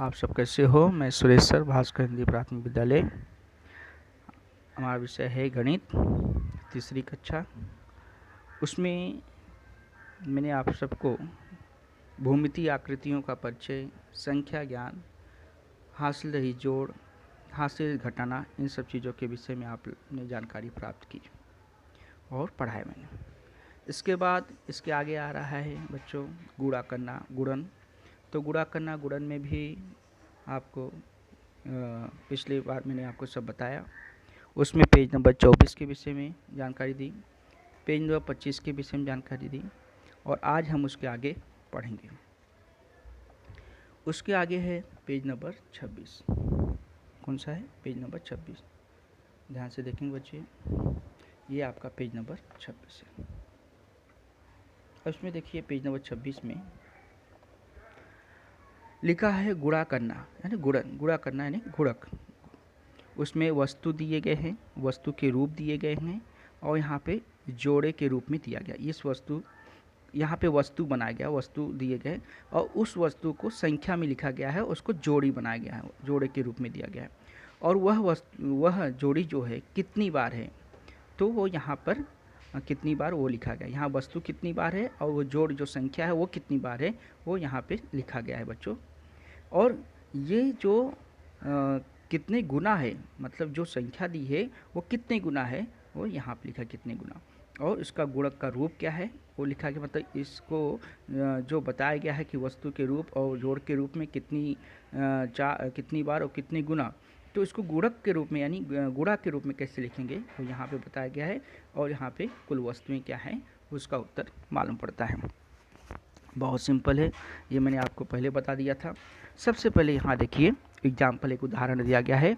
आप सब कैसे हो। मैं सुरेश सर, भास्कर हिंदी प्राथमिक विद्यालय। हमारा विषय है गणित, तीसरी कक्षा। उसमें मैंने आप सबको भूमितीय आकृतियों का परिचय, संख्या ज्ञान, हासिल रही जोड़, हासिल घटाना, इन सब चीज़ों के विषय में आपने जानकारी प्राप्त की और पढ़ाया मैंने। इसके बाद इसके आगे आ रहा है बच्चों गुणा करना, गुणन। तो गुणा करना, गुणन में भी आपको पिछली बार मैंने आपको सब बताया। उसमें पेज नंबर 24 के विषय में जानकारी दी, पेज नंबर 25 के विषय में जानकारी दी, और आज हम उसके आगे पढ़ेंगे। उसके आगे है पेज नंबर 26। कौन सा है? Page number 26। ध्यान से देखेंगे बच्चे, ये आपका पेज नंबर 26 है। उसमें देखिए पेज नंबर 26 में लिखा है गुणा करना यानी गुणन, गुणा करना यानी गुणक। उसमें वस्तु दिए गए हैं, वस्तु के रूप दिए गए हैं, और यहाँ पे जोड़े के रूप में दिया गया। इस वस्तु, यहाँ पे वस्तु बनाया गया, वस्तु दिए गए, और उस वस्तु को संख्या में लिखा गया है, उसको जोड़ी बनाया गया है, जोड़े के रूप में दिया गया है। और वह जोड़ी जो है कितनी बार है, तो वो यहाँ पर कितनी बार वो लिखा गया। यहाँ वस्तु कितनी बार है और वो जोड़ जो संख्या है वो कितनी बार है, वो यहाँ पे लिखा गया है बच्चों। और ये जो कितने गुना है, मतलब जो संख्या दी है वो कितने गुना है, वो यहाँ पे लिखा कितने गुना। और इसका गुणक का रूप क्या है वो लिखा गया, मतलब इसको जो बताया गया है कि वस्तु के रूप और जोड़ के रूप में कितनी बार और कितने गुना, तो इसको गुणक के रूप में यानी गुणा के रूप में कैसे लिखेंगे वो यहाँ पे बताया गया है। और यहाँ पे कुल वस्तुएं क्या हैं उसका उत्तर मालूम पड़ता है। बहुत सिंपल है, ये मैंने आपको पहले बता दिया था। सबसे पहले यहाँ देखिए एग्जाम्पल, एक उदाहरण दिया गया है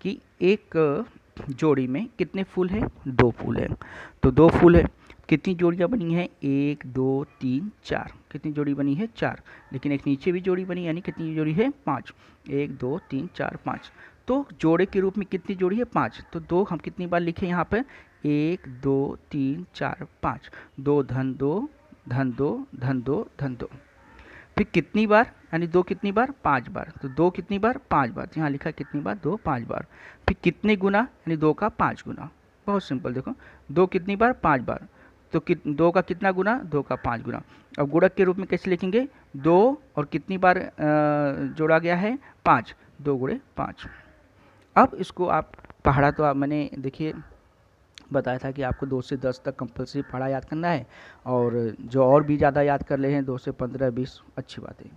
कि एक जोड़ी में कितने फूल हैं? 2 फूल हैं। तो 2 फूल है, कितनी जोड़ियाँ बनी हैं? 1 2 3 4। कितनी जोड़ी बनी है? 4। लेकिन एक नीचे भी जोड़ी बनी, यानी कितनी जोड़ी है? 5। 1 2 3 4 5। तो जोड़े के रूप में कितनी जोड़ी है? 5। तो 2 हम कितनी बार लिखे यहाँ पर? 1 2 3 4 5। 2 धन 2 धन 2 धन 2 धन 2। फिर कितनी बार, यानी 2 कितनी बार? 5 बार। तो 2 कितनी बार? 5 बार। यहाँ लिखा कितनी बार? 2 5 बार। फिर कितने गुना, यानी 2 का 5 गुना। बहुत सिंपल, देखो 2 कितनी बार? 5 बार। तो 2 का कितना गुना? 2 का 5 गुना। अब गुणक के रूप में कैसे लिखेंगे? 2 और कितनी बार जोड़ा गया है? 5। 2 गुणे 5। अब इसको आप पढ़ा, तो आप मैंने देखिए बताया था कि आपको 2 से 10 तक कंपलसरी पढ़ा याद करना है, और जो और भी ज़्यादा याद कर ले हैं 2 से 15 20, अच्छी बात है।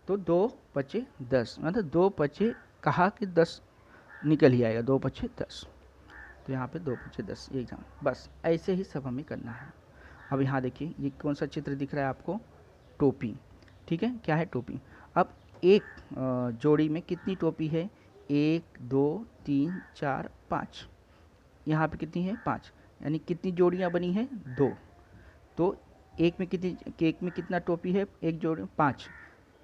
तो 2 पचे 10, मतलब 2 पचे कहा कि 10 निकल ही आएगा, 2 पचे 10। तो यहाँ पे 2 पचे 10 ये एग्जाम, बस ऐसे ही सब हमें करना है। अब यहाँ देखिए ये कौन सा चित्र दिख रहा है आपको? टोपी। ठीक है, क्या है? टोपी। अब एक जोड़ी में कितनी टोपी है? 1 2 3 4 5। यहाँ पे कितनी है? 5। यानी कितनी जोड़ियाँ बनी हैं? 2। तो एक में कितना टोपी है? एक जोड़ी 5।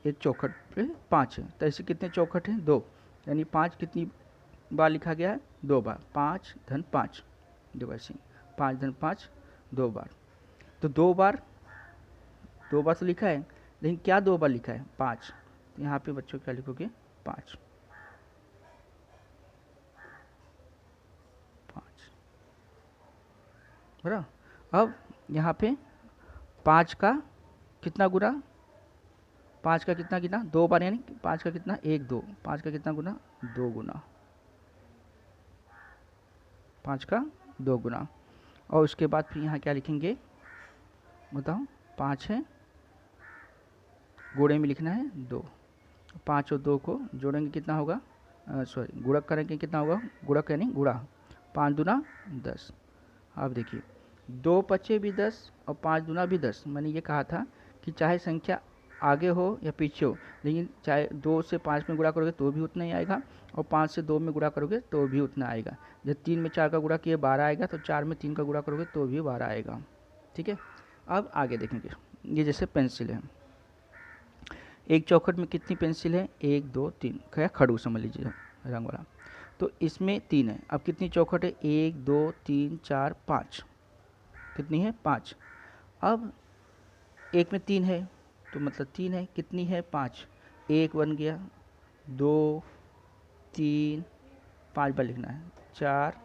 एक चौखट पे 5 है, तो ऐसे कितने चौखट हैं? 2। यानी 5 कितनी बार लिखा गया है? 2 बार। 5 धन 5, देखो ऐसे 5 धन 5 2 बार। तो 2 बार तो लिखा है, लेकिन क्या 2 बार लिखा है? 5। तो यहाँ पे बच्चों क्या लिखोगे? 5। बराबर। अब यहाँ पे 5 का कितना गुना? 5 का कितना गुना? 2 बार, यानी 5 का कितना? 1 2। 5 का कितना गुना? 2 गुना। 5 का 2 गुना। और उसके बाद फिर यहाँ क्या लिखेंगे बताओ? 5 है, गुणे में लिखना है 2। 5 और 2 को जोड़ेंगे कितना होगा? सॉरी, गुणक करेंगे कितना होगा? गुणक यानी गुणा। 5 दूना 10। अब देखिए 2 पचे भी 10 और 5 दूना भी 10। मैंने ये कहा था कि चाहे संख्या आगे हो या पीछे हो, लेकिन चाहे 2 से 5 में गुणा करोगे तो भी उतना ही आएगा, और 5 से 2 में गुणा करोगे तो भी उतना आएगा। जब 3 में 4 का गुणा किए 12 आएगा, तो 4 में 3 का गुणा करोगे तो भी 12 आएगा। ठीक है, अब आगे देखेंगे। ये जैसे पेंसिल है, एक चौखट में कितनी पेंसिल है? 1 2 3, क्या खड़ू समझ लीजिए, रंग वाला। तो इसमें 3 है। अब कितनी चौखट है? 1 2 3 4 5। कितनी है? 5। अब एक में 3 है, तो मतलब 3 है, कितनी है? 5। 1 बन गया, 2 3 5 बार लिखना है, 4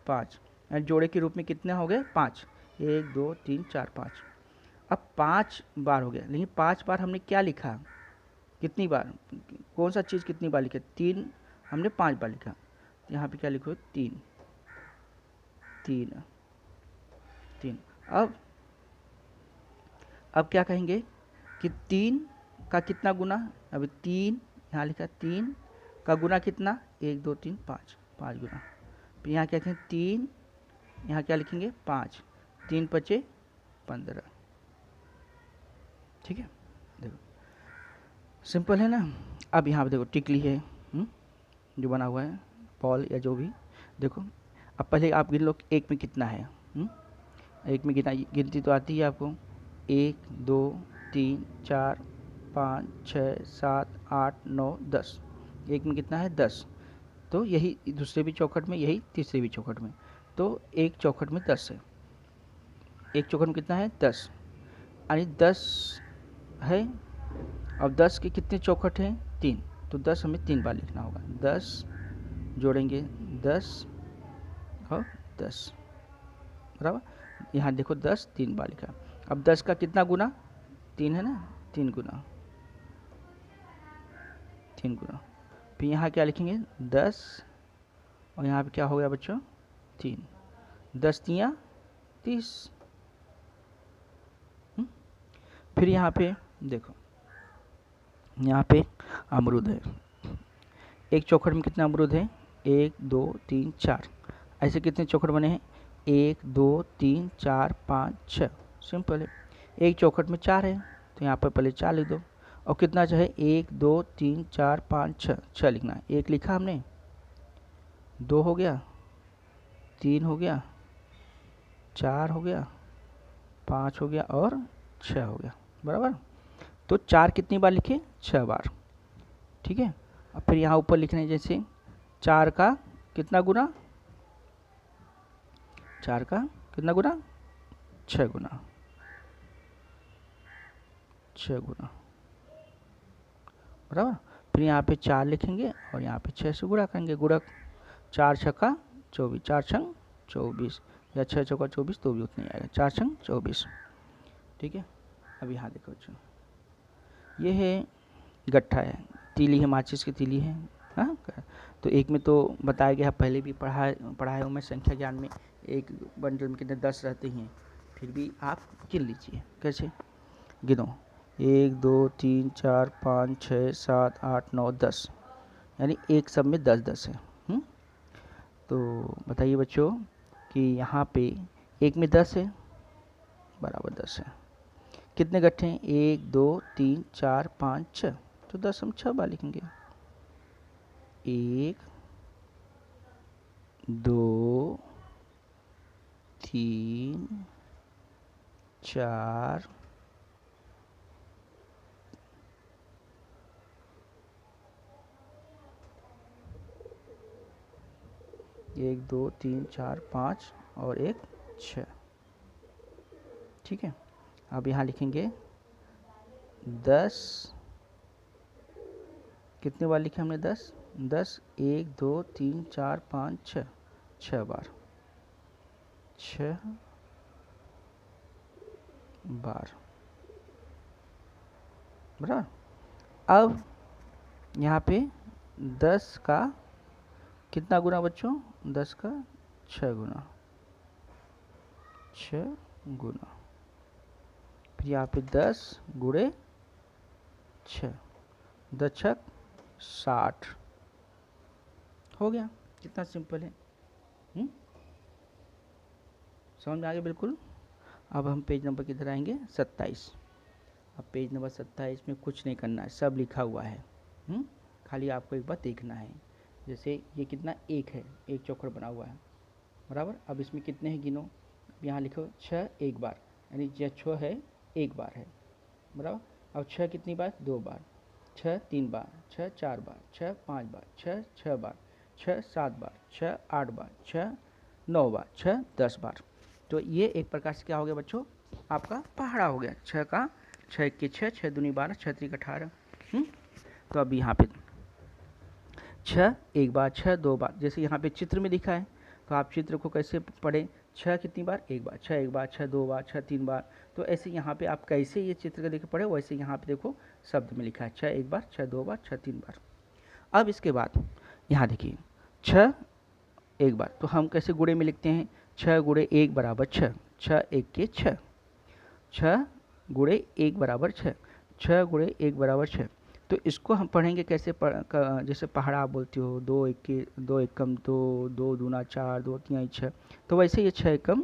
5, जोड़े के रूप में कितने हो गए 5, 1 2 3 4 5। अब 5 बार हो गया, लेकिन 5 बार हमने क्या लिखा, कितनी बार, कौन सा चीज़ कितनी बार लिखा, 3 हमने 5 बार लिखा, तो यहाँ पे क्या लिखो 3 3 3। अब क्या कहेंगे कि 3 का कितना गुना, अभी 3 यहाँ लिखा, 3 का गुना कितना, 1 2 3 5, 5 गुना। फिर यहाँ क्या कहें 3, यहाँ क्या लिखेंगे 5, 3 5 15। ठीक है, देखो सिंपल है ना। अब यहाँ पे देखो टिकली है, जो बना हुआ है बॉल या जो भी, देखो अब पहले आप गिन लो एक में कितना है। एक में कितना गिनती तो आती है आपको, 1 2 3 4 5 6 7 8 9 10, एक में कितना है 10, तो यही दूसरे भी चौखट में, यही तीसरे भी चौखट में, तो एक चौखट में 10 है, एक चौखट में कितना है 10, यानी 10 है। अब 10 के कितने चौखट हैं 3, तो 10 हमें 3 बार लिखना होगा, 10 जोड़ेंगे 10 और 10 बराबर। यहाँ देखो 10 3 बार लिखा। अब 10 का कितना गुना, 3 है ना, 3 गुना, 3 गुना। फिर यहाँ क्या लिखेंगे 10, और यहाँ पे क्या हो गया बच्चों 3, 10 3 30। फिर यहाँ पे देखो, यहाँ पे अमरूद है, एक चौखट में कितना अमरूद है 1 2 3 4, ऐसे कितने चौखट बने हैं 1 2 3 4 5 6, सिंपल है। एक चौखट में 4 है, तो यहाँ पर पहले 4 लिख दो, और कितना चाहे 1 2 3 4 5 6, 6 लिखना है, 1 लिखा हमने, 2 हो गया, 3 हो गया, 4 हो गया, 5 हो गया और 6 हो गया, बराबर। तो 4 कितनी बार लिखे 6 बार, ठीक है। अब फिर यहाँ ऊपर लिखना है, जैसे 4 का कितना गुना, 4 का कितना गुना 6 गुना, 6 गुना, बराबर। फिर यहाँ पे 4 लिखेंगे और यहाँ पे 6 से गुणा करेंगे, गुणक 4 छक्का 24, 4 छंग 24, या 6 चौका 24, तो भी उतना ही आएगा, 4 छंग 24, ठीक है। अब यहाँ देखो बच्चों, ये है गट्ठा है, तीली है, माचिस की तीली है, हाँ। तो एक में तो बताया गया है, पहले भी पढ़ाया हूँ मैं संख्या ज्ञान में, एक बंडल में कितने 10 रहते हैं, फिर भी आप गिन लीजिए, कैसे गिनो 1 2 3 4 5 6 7 8 9 10, यानी एक सब में 10 10 है। तो बताइए बच्चों कि यहाँ पे एक में 10 है, बराबर 10 है, कितने गट्ठे हैं 1 2 3 4 5 6, तो 10 हम 6 बार लिखेंगे, 1 2 3 4 1 2 3 4 5 और 1 6, ठीक है। अब यहाँ लिखेंगे 10, कितने बार लिखे हमने 10, 10 1 2 3 4 5 6, 6 बार, 6 बार, बराबर। अब यहाँ पे 10 का कितना गुना बच्चों, 10 का 6 गुना, 6 गुना, फिर यहाँ पे 10 गुणे 6, 10 छक 60, हो गया, कितना सिंपल है। समझ में आ गया बिल्कुल। अब हम पेज नंबर किधर आएंगे 27। अब पेज नंबर 27 में कुछ नहीं करना है, सब लिखा हुआ है, खाली आपको एक बार देखना है। जैसे ये कितना, एक है, एक चौखट बना हुआ है, बराबर। अब इसमें कितने हैं गिनो, यहाँ लिखो 6 एक बार, यानी जो 6 है एक बार है, बराबर। अब 6 कितनी बार 2 बार, 6 3 बार, 6 4 बार, 6 5 बार, 6 6 बार, 6 7 बार, 6 8 बार, 6 9 बार, 6 10 बार। तो ये एक प्रकार से क्या हो गया बच्चों, आपका पहाड़ा हो गया, 6 का 6 के 6, 6 दूनी 12, 6 3 18। तो अब यहाँ पे छः एक बार, छः दो बार, जैसे यहाँ पे चित्र में दिखा है तो आप चित्र को कैसे पढ़ें, छः कितनी बार, एक बार, छः एक बार, छः दो बार, छः तीन बार। तो ऐसे यहाँ पे आप कैसे ये चित्र का देख पढ़े, वैसे यहाँ पे देखो शब्द में लिखा है छः एक बार, छः दो बार, छः तीन बार। अब इसके बाद यहाँ देखिए छः एक बार, तो हम कैसे गुणे में लिखते हैं, छः गुणे एक बराबर छः, छः एक के छः, छः गुणे एक बराबर छः, छः गुणे एक बराबर छः। तो इसको हम पढ़ेंगे कैसे, जैसे पहाड़ा आप बोलते हो, दो एक के दो एकम दो, दो दूना चार, दो तीन छः, तो वैसे ये छः एकम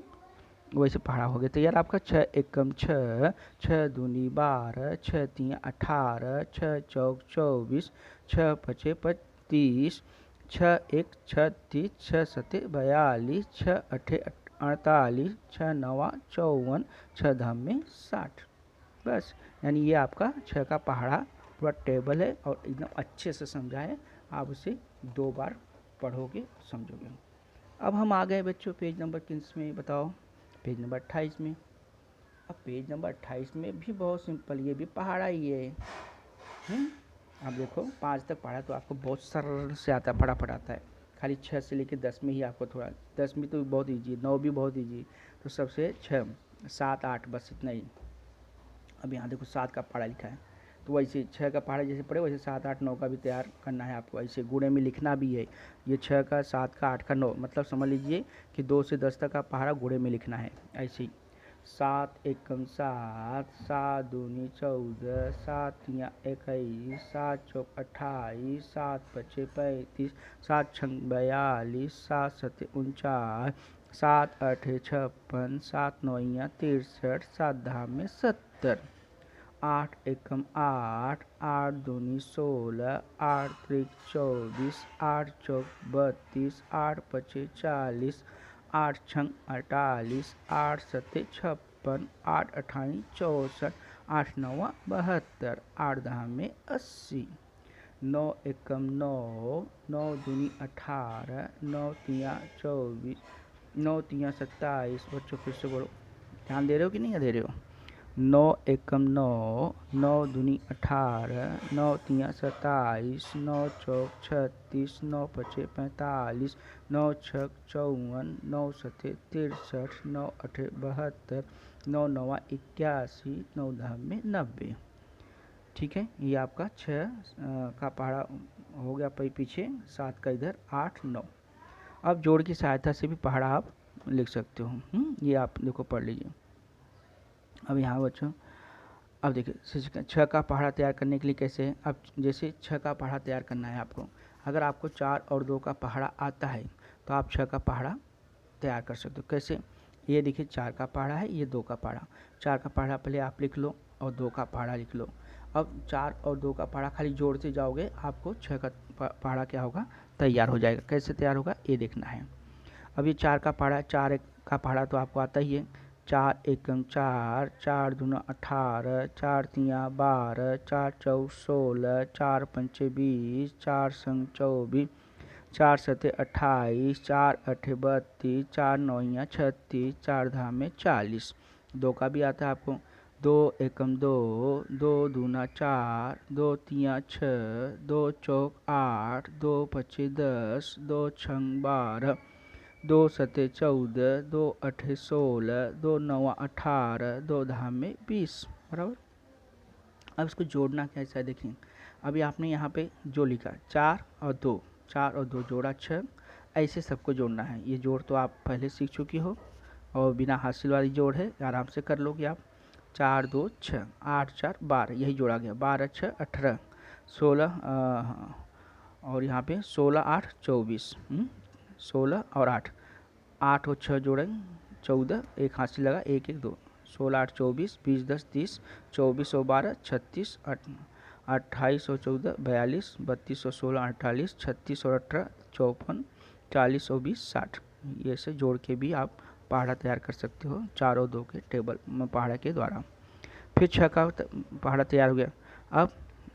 वैसे पहाड़ा हो गया। तो यार आपका छः एकम छः, छः दूनी 12, छः तीन 18, छः चौक 24, छः पचे 35, छः एक 36, छः सते 42, छः अठे 48, छः नवा 54, छः धाम में 60। बस, यानी ये आपका छः का पहाड़ा पूरा टेबल है और एकदम अच्छे से समझा है। आप उसे 2 बार पढ़ोगे समझोगे। अब हम आ गए बच्चों पेज नंबर किस में बताओ, पेज नंबर 28 में। अब पेज नंबर 28 में भी बहुत सिंपल, ये भी पहाड़ा ही है। आप देखो 5 तक पढ़ा तो आपको बहुत सरल से आता, फटाफट आता है। खाली 6 से लेकर 10 में ही आपको थोड़ा, 10 में तो बहुत ईजी, 9 भी बहुत ईजी, तो सबसे 6 7 8 बस इतना ही। अब यहाँ देखो 7 का पहाड़ा लिखा है, तो वैसे 6 का पहाड़ा जैसे पढ़े वैसे 7 8 9 का भी तैयार करना है आपको। ऐसे गुणे में लिखना भी है, ये 6 का 7 का 8 का 9, मतलब समझ लीजिए कि 2 से 10 तक का पहाड़ा गुणे में लिखना है। ऐसे ही 7 एकम 7, 7 दूनी 14, 7 तिया 21, 7 चौक 28, 7 पचे 35, 7 छंग 42, 7 सते 49, 7 आठे 56, 7 नौइया 63, 7 धाम में 70, 8 एकम 8, 8 दूनी 16, 8 त्रिक 24, 8 चौक 32, 8 पचे 40, 8 छंग 48, 8 सते 56, 8 अठाई 64, 8 नवा 72, 8 धाम में 80, 9 एकम 9, 9 दूनी 18, 9 तिया 24, 9 तिया 27। बच्चों फिर से बोलो, ध्यान दे रहे हो कि नहीं दे रहे हो। 9 एकम 9, 9 दूनी 18, 9 तिया 27, 9 चौक 36, 9 पचे 45, 9 छक 54, 9 सते 63, 9 अठे 72, 9 नवा 81, 9 धाम में 90। ठीक है, ये आपका 6 का पहाड़ा हो गया पीछे, 7 का इधर, 8 9। अब जोड़ की सहायता से भी पहाड़ा आप लिख सकते हो। ये आप देखो पढ़ लीजिए। अब यहाँ बच्चों, अब देखिए 6 का पहाड़ा तैयार करने के लिए कैसे है। अब जैसे 6 का पहाड़ा तैयार करना है आपको, अगर आपको 4 और 2 का पहाड़ा आता है तो आप 6 का पहाड़ा तैयार कर सकते हो। कैसे, ये देखिए 4 का पहाड़ा है, ये 2 का पहाड़ा। 4 का पहाड़ा पहले आप लिख लो और 2 का पहाड़ा लिख लो। अब 4 और 2 का पहाड़ा खाली जोड़ते जाओगे, आपको 6 का पहाड़ा क्या होगा, तैयार हो जाएगा। कैसे तैयार होगा ये देखना है। अब ये 4 का पहाड़ा, 4 का पहाड़ा तो आपको आता ही है। 4 एकम 4, 4 दूना 18, 4 तिया 12, 4 चौक 16, 4 पंचे 20, 4 संग 24, 4 सते 28, 4 अठे 32, 4 नौइया 36, 4 धाम में 40। 2 का भी आता है आपको। 2 एकम 2, 2 दूना 4, 2 तिया 6, 2 चौक 8, 2 पचे 10, 2 छंग 12, 2 सते 14, 2 अठे 16, 2 नवा 18, 2 धाम में 20। बराबर। अब इसको जोड़ना कैसा है देखिए। अभी आपने यहाँ पे जो लिखा 4 और 2, 4 और 2 जोड़ा 6, ऐसे सबको जोड़ना है। ये जोड़ तो आप पहले सीख चुकी हो और बिना हासिल वाली जोड़ है, आराम से कर लोगे आप। 4 2 6, 8 4 12, यही जोड़ा गया। 12 6 18, 16 और यहाँ पे 16 8 24, 16 और 8, 8 और 6 जोड़ेंगे 14, एक हासिल लगा 1 1 2, 16 8 24, 20 10 30, 24 और 12 36, 28 और 14 42, 32 और 16 48, 36 और 18 54, 40 और 20 60। ये से जोड़ के भी आप पहाड़ा तैयार कर सकते हो 4 और 2 के टेबल में पहाड़ा के द्वारा। फिर 6 का पहाड़ा तैयार हो गया। अब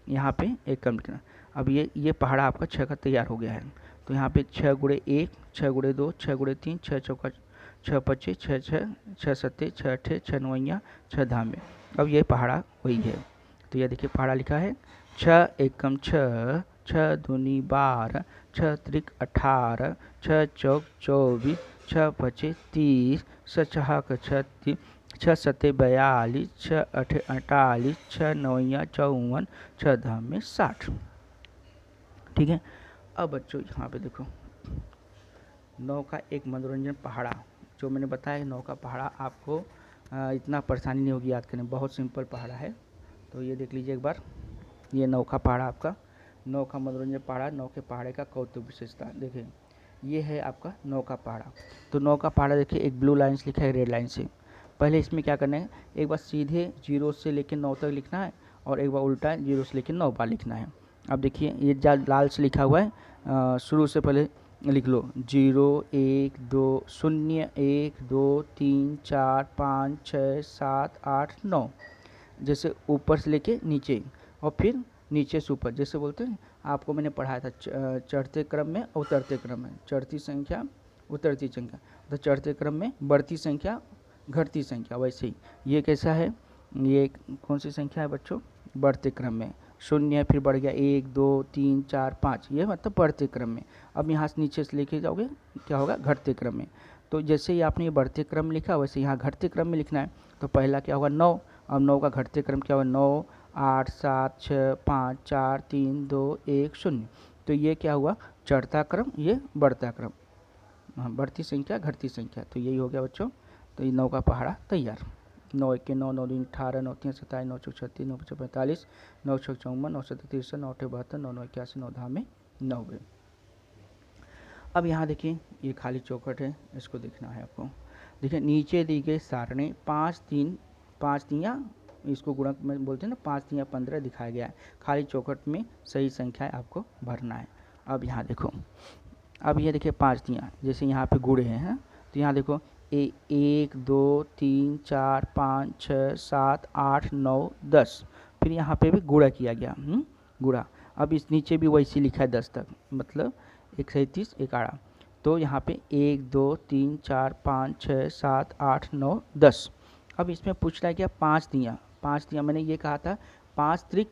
यहाँ पे एक कम लिखना। अब ये पहाड़ा आपका 6 का तैयार हो गया है। तो यहाँ पे 6 गुणे 1, 6 गुणे 2, 6 गुणे 3, 6 चौका 6 पच्चीस, 6 6, 6 सत्ते 6 अठे 6 नौइया 6 धामे। अब ये पहाड़ा वही है। तो यह देखिए पहाड़ा लिखा है 6 एकम 6, छः दूनी 12, छः त्रिक 18, छः चौक 24, छः पचे 30, छः 36, छः सत्ते 42, छः अठे 48, छः नौया 54, छः दह में 60। ठीक है। अब बच्चों यहाँ पे देखो 9 का एक मनोरंजन पहाड़ा, जो मैंने बताया 9 का पहाड़ा आपको इतना परेशानी नहीं होगी याद करने, बहुत सिंपल पहाड़ा है। तो ये देख लीजिए एक बार, ये 9 का पहाड़ा आपका, 9 का मनोरंजन पहाड़ा, 9 के पहाड़े का कौतुक विशेषता देखिए, ये है आपका 9 का पहाड़ा। तो 9 का पहाड़ा देखिए, एक ब्लू लाइन से लिखा है रेड लाइन से। पहले इसमें क्या करना है, एक बार सीधे 0 से लेकर 9 तक लिखना है और एक बार उल्टा 0 से लेकर 9 बार लिखना है। अब देखिए ये लाल से लिखा हुआ है, शुरू से पहले लिख लो 0 1 2 0 1 2 3 4 5 6 7 8 9, जैसे ऊपर से लेके नीचे और फिर नीचे से ऊपर, जैसे बोलते हैं आपको मैंने पढ़ाया था चढ़ते क्रम में उतरते क्रम में, चढ़ती संख्या उतरती संख्या, तो चढ़ते क्रम में बढ़ती संख्या घटती संख्या, वैसे ही ये कैसा है, ये कौन सी संख्या है बच्चों, बढ़ते क्रम में। 0 फिर बढ़ गया 1 2 3 4 5, ये मतलब बढ़ते क्रम में। अब यहाँ से नीचे से लेके जाओगे क्या होगा, घटते क्रम में। तो जैसे ही आपने ये बढ़ते क्रम लिखा वैसे यहाँ घटते क्रम में लिखना है। तो पहला क्या होगा 9, अब 9 का घटते क्रम क्या होगा 9 8 7 6 5 4 3 2 1 0। तो ये क्या हुआ चढ़ता क्रम, ये बढ़ता क्रम, बढ़ती संख्या घटती संख्या। तो यही हो गया बच्चों। तो ये 9 का पहाड़ा तैयार। 9 1 9 9 2 18, 9 3 27, 9 4 36, 9 5 45, 9 6 54, 9 7 63, 9 8 72, 9 9 81, 9 10 में 90। अब यहाँ देखिए ये खाली चौखट है, इसको देखना है आपको। देखिए नीचे दी गई सारणी 5 3 इसको गुणक में बोलते हैं ना, 5 3 15 दिखाया गया है। खाली चौखट में सही संख्याएं आपको भरना है। अब यहाँ देखो, अब ये देखिए 5 3, जैसे यहाँ पे गुणे हैं, तो यहाँ देखो 1 2 3 4 5 6 7 8 9 10, फिर यहाँ पे भी गुणा किया गया, गुणा। अब इस नीचे भी वैसे लिखा है 10 तक, मतलब 137 11। तो यहाँ पे 1 2 3 4 5 6 7 8 9 10। अब इसमें पूछ रहा है क्या 5 दिया, मैंने ये कहा था 5 त्रिक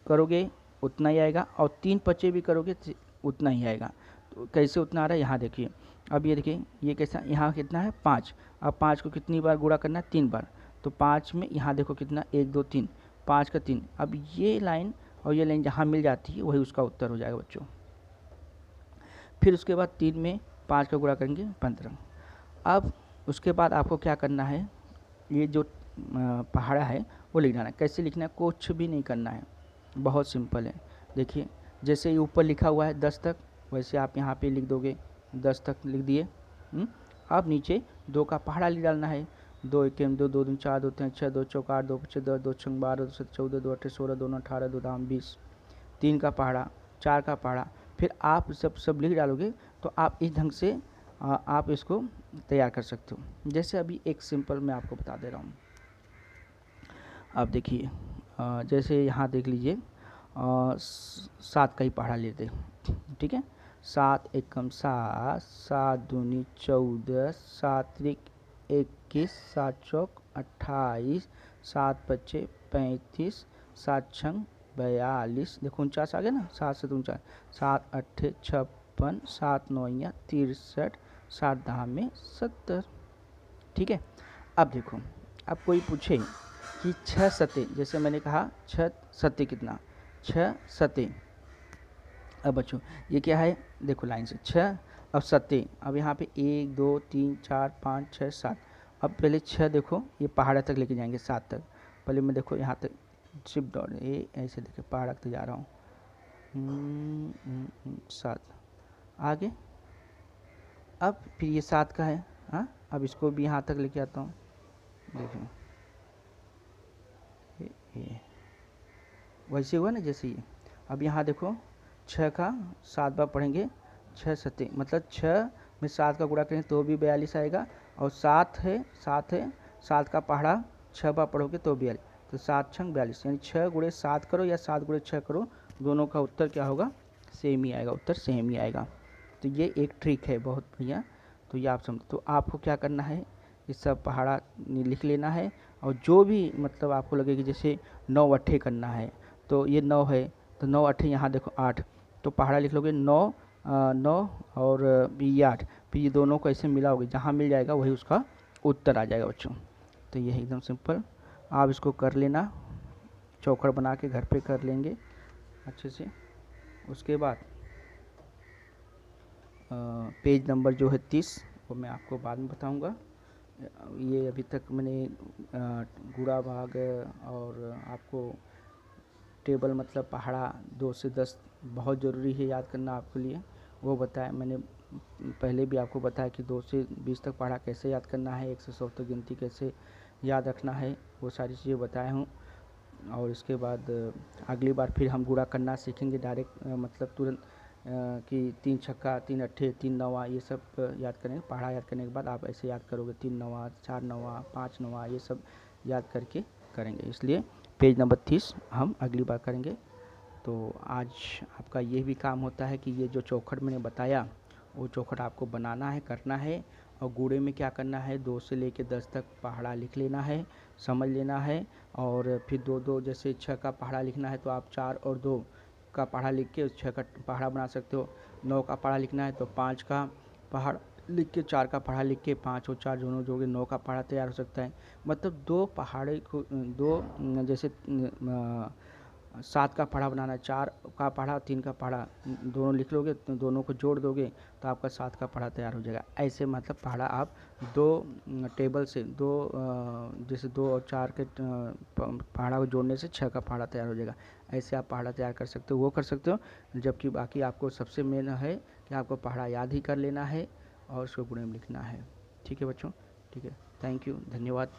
करोगे उतना ही आएगा और 3 पचे भी करोगे उतना ही आएगा। तो कैसे उतना आ रहा है यहाँ देखिए। अब ये देखिए ये कैसा, यहाँ कितना है 5, अब 5 को कितनी बार गुणा करना है 3 बार। तो 5 में यहाँ देखो कितना 1 2 3, 5 का 3। अब ये लाइन और ये लाइन जहाँ मिल जाती है वही उसका उत्तर हो जाएगा बच्चों। फिर उसके बाद 3 में 5 का गुणा करेंगे 15। अब उसके बाद आपको क्या करना है, ये जो पहाड़ा है वो लिखना है। कैसे लिखना है, कुछ भी नहीं करना है, बहुत सिंपल है। देखिए जैसे ये ऊपर लिखा हुआ है 10 तक, वैसे आप यहाँ पे लिख दोगे 10 तक लिख दिए। अब नीचे 2 का पहाड़ा लिख डालना है। 2 1 2 2 2 4 2 3 6 2 4 8 2 5 10 2 6 12 2 7 14 2 8 16 2 9 18 2 9 20, 3 का पहाड़ा 4 का पहाड़ा। फिर आप सब लिख डालोगे तो आप इस ढंग से आप इसको तैयार कर सकते हो। जैसे अभी एक सिंपल मैं आपको बता दे रहा हूँ। आप देखिए जैसे यहाँ देख लीजिए 7 का ही पहाड़ा लेते, ठीक है। 7 एकम 7, 7 दूनी 14, 7 त्रिक 21, 7 चौक 28, 7 पच्चे 35, 7 छंग 42, देखो 49 आ गया ना, 7 से 49, 7 अट्ठे 56, 7 नौया 63, 7 दहा में 70। ठीक है। अब देखो, अब कोई पूछे कि 6 सते, जैसे मैंने कहा 6 सते कितना, 6 सते। अब बच्चों ये क्या है, देखो लाइन से 6, अब सते, अब यहाँ पे 1 2 3 4 5 6 7। अब पहले 6 देखो ये पहाड़ा तक लेके जाएंगे 7 तक। पहले मैं देखो यहाँ तक शिफ्ट डॉट ये ऐसे देखिए पहाड़ा तक जा रहा हूँ 7 आगे। अब फिर ये 7 का है, हाँ अब इसको भी यहाँ तक लेके आता हूँ, देखो ये वैसे हुआ ना जैसे ये। अब यहाँ देखो 6 का 7 बार पढ़ेंगे, 6 सते मतलब 6 में 7 का गुणा करेंगे तो भी 42 आएगा, और 7 है 7 का पहाड़ा 6 बार पढ़ोगे तो 42, तो 7 छंग 42, यानी 6 गुणे 7 करो या 7 गुणे 6 करो, दोनों का उत्तर क्या होगा, सेम ही आएगा, उत्तर सेम ही आएगा। तो ये एक ट्रिक है बहुत बढ़िया, तो ये आप समझ। तो आपको क्या करना है, ये सब पहाड़ा लिख लेना है, और जो भी मतलब आपको लगे कि जैसे 9 अट्ठे करना है, तो ये 9 है तो 9 अट्ठे यहाँ देखो 8, तो पहाड़ा लिख लोगे 9 9 और यार्ड, फिर ये दोनों को ऐसे मिलाओगे, जहाँ मिल जाएगा वही उसका उत्तर आ जाएगा बच्चों। तो ये है एकदम सिंपल, आप इसको कर लेना, चौखड़ बना के घर पे कर लेंगे अच्छे से। उसके बाद पेज नंबर जो है 30 वो मैं आपको बाद में बताऊंगा। ये अभी तक मैंने गुणा भाग और आपको टेबल मतलब पहाड़ा 2 से 10 बहुत ज़रूरी है याद करना आपके लिए, वो बताया मैंने। पहले भी आपको बताया कि 2 से 20 तक पहाड़ा कैसे याद करना है, 1 से 100 तक गिनती कैसे याद रखना है, वो सारी चीज़ें बताया हूँ। और इसके बाद अगली बार फिर हम गुणा करना सीखेंगे डायरेक्ट, मतलब तुरंत कि 3 छक्का 3 अट्ठे 3 नवा, ये सब याद करेंगे। पहाड़ा याद करने के बाद आप ऐसे याद करोगे 3 नवा 4 नवा 5 नवा, ये सब याद करके करेंगे। इसलिए पेज नंबर 30 हम अगली बार करेंगे। तो आज आपका ये भी काम होता है कि ये जो चौखट मैंने बताया वो चौखट आपको बनाना है, करना है। और गुणे में क्या करना है, 2 से लेकर 10 तक पहाड़ा लिख लेना है, समझ लेना है। और फिर 2 जैसे 6 का पहाड़ा लिखना है तो आप 4 और 2 का पहाड़ा लिख के 6 का पहाड़ा बना सकते हो। 9 का पहाड़ा लिखना है तो 5 का पहाड़ा लिख के 4 का पहाड़ा लिख के 5 और 4 दोनों जोड़े 9 का पहाड़ा तैयार हो सकता है। मतलब 2 पहाड़े को 2 जैसे 7 का पहाड़ा बनाना है, 4 का पहाड़ा 3 का पहाड़ा दोनों लिख लोगे तो दोनों को जोड़ दोगे तो आपका 7 का पहाड़ा तैयार हो जाएगा। ऐसे मतलब पहाड़ा आप 2 टेबल से 2 जैसे 2 और 4 के पहाड़ा को जोड़ने से 6 का पहाड़ा तैयार हो जाएगा। ऐसे आप पहाड़ा तैयार कर सकते हो, वो कर सकते हो। जबकि बाकी आपको सबसे मेन है कि आपको पहाड़ा याद ही कर लेना है और उसको गुणे में लिखना है। ठीक है बच्चों, ठीक है, थैंक यू, धन्यवाद।